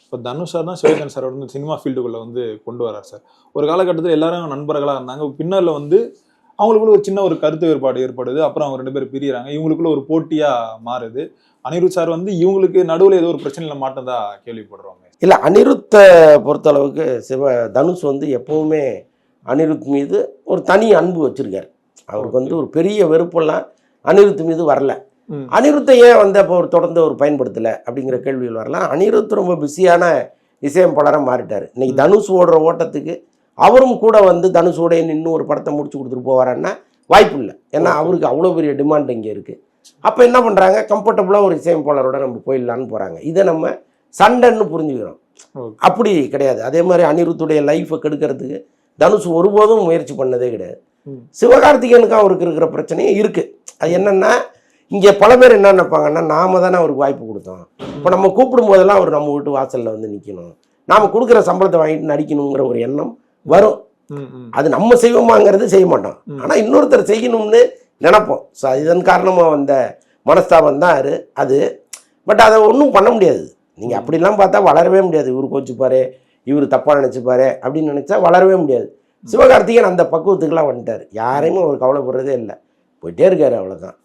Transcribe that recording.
இப்போ தனுஷ் சார் தான் சிவகார்த்திகேயன் சார் வந்து சினிமா ஃபீல்டுக்குள்ள வந்து கொண்டு வரார் சார். ஒரு காலகட்டத்தில் எல்லாரும் நண்பர்களாக இருந்தாங்க. பின்னர்ல வந்து அவங்களுக்குள்ள ஒரு சின்ன ஒரு கருத்து வேறுபாடு ஏற்படுது. அப்புறம் அவங்க 2 பேரும் பிரியறாங்க. இவங்களுக்குள்ள ஒரு போட்டியா மாறுது. அனிருத் சார் வந்து இவங்களுக்கு நடுவில் ஏதோ ஒரு பிரச்சனையில மாட்டதா கேள்விப்படுறோம். இல்லை, அனிருத்தை பொறுத்தளவுக்கு தனுஷ் வந்து எப்பவுமே அனிருத் மீது ஒரு தனி அன்பு வச்சிருக்காரு. அவருக்கு வந்து ஒரு பெரிய வெறுப்பெல்லாம் அனிருத் மீது வரல. அனிருத்தை ஏன் வந்து அப்போ ஒரு தொடர்ந்து ஒரு பயன்படுத்தலை அப்படிங்கிற கேள்விகள் வரலாம். அனிருத் ரொம்ப பிஸியான இசையமைப்பாளராக மாறிட்டார். இன்னைக்கு தனுஷ் ஓடுற ஓட்டத்துக்கு அவரும் கூட வந்து தனுஷோட நின்று ஒரு படத்தை முடிச்சு கொடுத்துட்டு போவாரான்னா வாய்ப்பு இல்லை. ஏன்னா அவருக்கு அவ்வளோ பெரிய டிமாண்ட் இங்கே இருக்குது. அப்போ என்ன பண்ணுறாங்க, கம்ஃபர்டபுளாக ஒரு இசையமைப்பாளரோட நம்ம போயிடலான்னு போகிறாங்க. இதை நம்ம சண்டைன்னு புரிஞ்சுக்கிறோம். அப்படி கிடையாது. அதே மாதிரி அனிருத்துடைய லைஃப்பை கெடுக்கிறதுக்கு தனுஷ் ஒருபோதும் முயற்சி பண்ணதே கிடையாது. சிவகார்த்திகேயனுக்கு அவருக்கு இருக்கிற பிரச்சனையே இருக்குது. அது என்னென்னா, இங்கே பல பேர் என்ன நினைப்பாங்கன்னா, நாம தானே அவருக்கு வாய்ப்பு கொடுத்தோம், இப்போ நம்ம கூப்பிடும் போதெல்லாம் அவர் நம்ம வீட்டு வாசலில் வந்து நிற்கணும், நாம் கொடுக்குற சம்பளத்தை வாங்கிட்டு நடிக்கணுங்கிற ஒரு எண்ணம் வரும். அது நம்ம செய்வோமாங்கிறது செய்ய மாட்டோம், ஆனால் இன்னொருத்தர் செய்யணும்னு நினைப்போம். ஸோ இதன் காரணமாக வந்த மனஸ்தாபம் தான் அது. பட் அதை ஒன்றும் பண்ண முடியாது. நீங்கள் அப்படிலாம் பார்த்தா வளரவே முடியாது. இவர் கோச்சுப்பாரு, இவர் தப்பாக நினச்சிப்பாரு அப்படின்னு நினச்சா வளரவே முடியாது. சிவகார்த்திகேயன் அந்த பக்குவத்துக்கெல்லாம் வந்துட்டார். யாரையுமே அவர் கவலைப்படுறதே இல்லை, போயிட்டே இருக்காரு, அவ்வளோதான்.